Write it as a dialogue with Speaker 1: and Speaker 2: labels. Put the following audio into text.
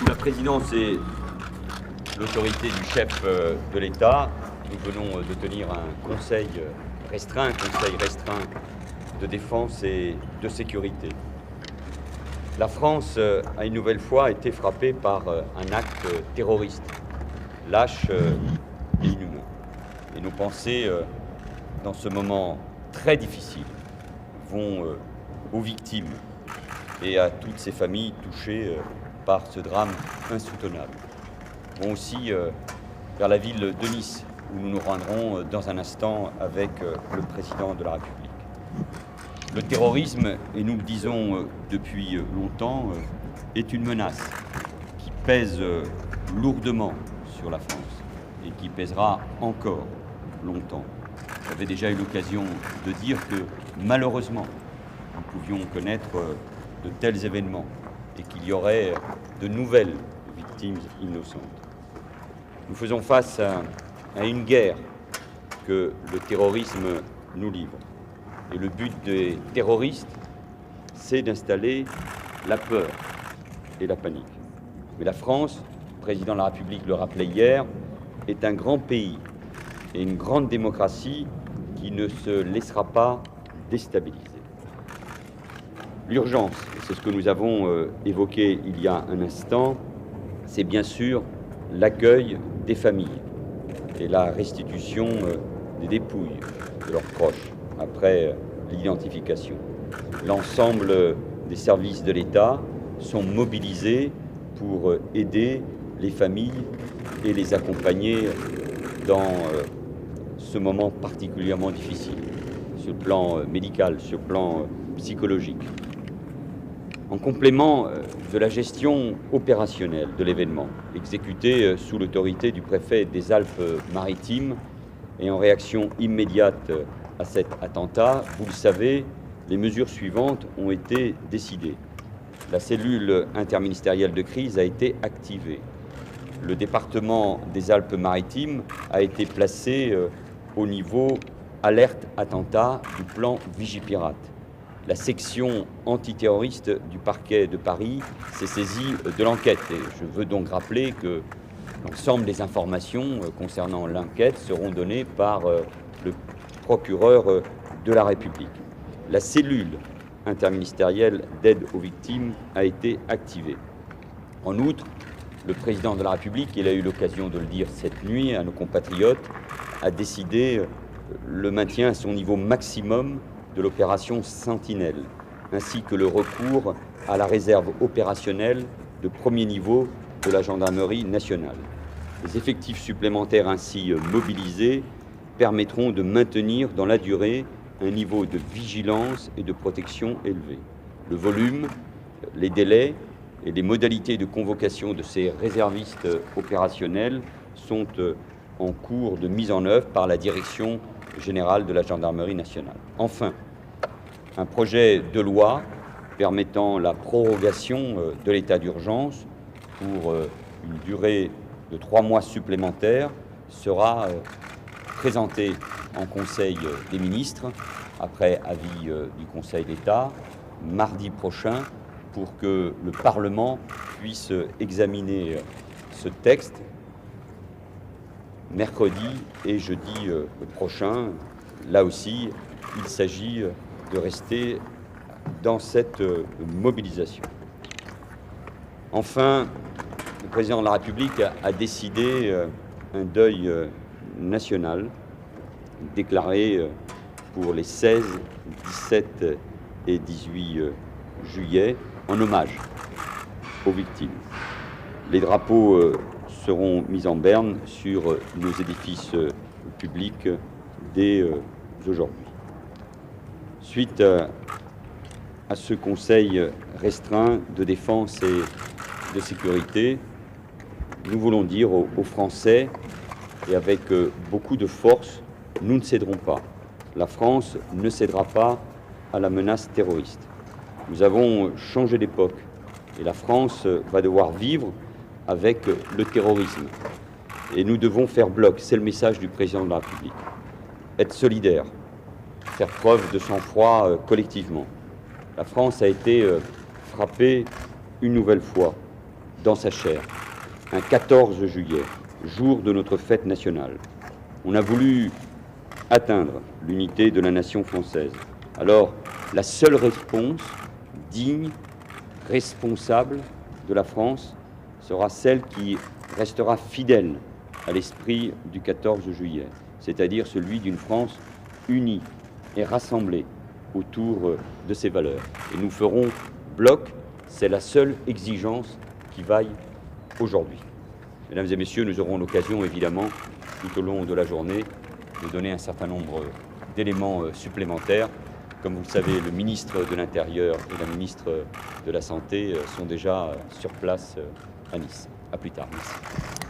Speaker 1: La présidence est l'autorité du chef de l'État. Nous venons de tenir un conseil restreint de défense et de sécurité. La France a une nouvelle fois été frappée par un acte terroriste, lâche et inhumain. Et nos pensées, dans ce moment très difficile, vont aux victimes et à toutes ces familles touchées par ce drame insoutenable. Vont aussi vers la ville de Nice, où nous nous rendrons dans un instant avec le président de la République. Le terrorisme, et nous le disons depuis longtemps, est une menace qui pèse lourdement sur la France et qui pèsera encore longtemps. J'avais déjà eu l'occasion de dire que malheureusement, nous pouvions connaître de tels événements et qu'il y aurait de nouvelles victimes innocentes. Nous faisons face à une guerre que le terrorisme nous livre. Et le but des terroristes, c'est d'installer la peur et la panique. Mais la France, le président de la République le rappelait hier, est un grand pays et une grande démocratie qui ne se laissera pas déstabiliser. L'urgence, c'est ce que nous avons évoqué il y a un instant, c'est bien sûr l'accueil des familles et la restitution des dépouilles de leurs proches après l'identification. L'ensemble des services de l'État sont mobilisés pour aider les familles et les accompagner dans ce moment particulièrement difficile, sur le plan médical, sur le plan psychologique. En complément de la gestion opérationnelle de l'événement, exécutée sous l'autorité du préfet des Alpes-Maritimes et en réaction immédiate à cet attentat, vous le savez, les mesures suivantes ont été décidées. La cellule interministérielle de crise a été activée. Le département des Alpes-Maritimes a été placé au niveau alerte attentat du plan Vigipirate. La section antiterroriste du parquet de Paris s'est saisie de l'enquête. Et je veux donc rappeler que l'ensemble des informations concernant l'enquête seront données par le procureur de la République. La cellule interministérielle d'aide aux victimes a été activée. En outre, le président de la République, il a eu l'occasion de le dire cette nuit à nos compatriotes, a décidé le maintien à son niveau maximum de l'opération Sentinelle, ainsi que le recours à la réserve opérationnelle de premier niveau de la gendarmerie nationale. Les effectifs supplémentaires ainsi mobilisés permettront de maintenir dans la durée un niveau de vigilance et de protection élevé. Le volume, les délais et les modalités de convocation de ces réservistes opérationnels sont en cours de mise en œuvre par la Direction générale de la gendarmerie nationale. Enfin, un projet de loi permettant la prorogation de l'état d'urgence pour une durée de 3 mois supplémentaires sera présenté en Conseil des ministres, après avis du Conseil d'État, mardi prochain, pour que le Parlement puisse examiner ce texte mercredi et jeudi prochain. Là aussi, il s'agit de rester dans cette mobilisation. Enfin, le président de la République a décidé un deuil national déclaré pour les 16, 17 et 18 juillet en hommage aux victimes. Les drapeaux seront mis en berne sur nos édifices publics dès aujourd'hui. Suite à ce conseil restreint de défense et de sécurité, nous voulons dire aux Français, et avec beaucoup de force, nous ne céderons pas. La France ne cédera pas à la menace terroriste. Nous avons changé d'époque et la France va devoir vivre avec le terrorisme. Et nous devons faire bloc, c'est le message du président de la République. Être solidaire, faire preuve de sang-froid collectivement. La France a été frappée une nouvelle fois dans sa chair, un 14 juillet, jour de notre fête nationale. On a voulu atteindre l'unité de la nation française. Alors, la seule réponse digne, responsable de la France sera celle qui restera fidèle à l'esprit du 14 juillet, c'est-à-dire celui d'une France unie et rassemblée autour de ses valeurs. Et nous ferons bloc, c'est la seule exigence qui vaille aujourd'hui. Mesdames et messieurs, nous aurons l'occasion évidemment tout au long de la journée de donner un certain nombre d'éléments supplémentaires. Comme vous le savez, le ministre de l'Intérieur et la ministre de la Santé sont déjà sur place à Nice. À plus tard. Merci.